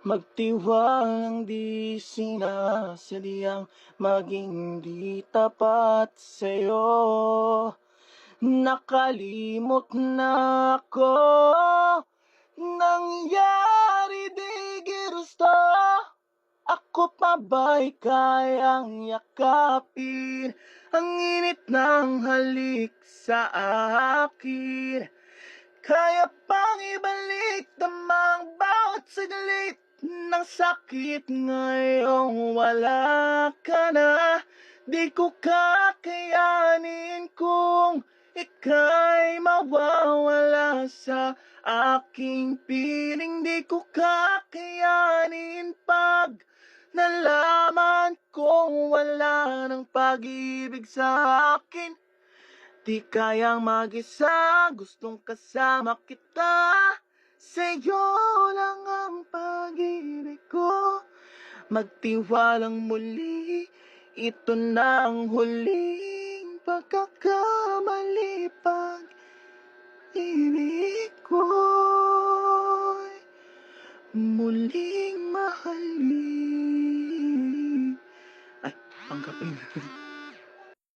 Magtiwalang di sinasadyang maging di tapat sa'yo. Nakalimot na ako, nangyari di ginusto. Ako pa ba'y kayang yakapin ang init ng halik sa akin? Kaya pang ibalik damang bawat saglit ng sakit ngayong wala ka na. Di ko kakayanin kung ika'y mawawala sa aking piling. Di ko kakayanin pag nalaman kong wala ng pag-ibig sa akin. Di kayang mag-isa, gustong kasama kita. Sa'yo lang ang pag-ibig ko. Magtiwalang muli, ito na ang huling pagkakamali. Pag-ibig ko'y muling mahalin. Ay, tanggapin.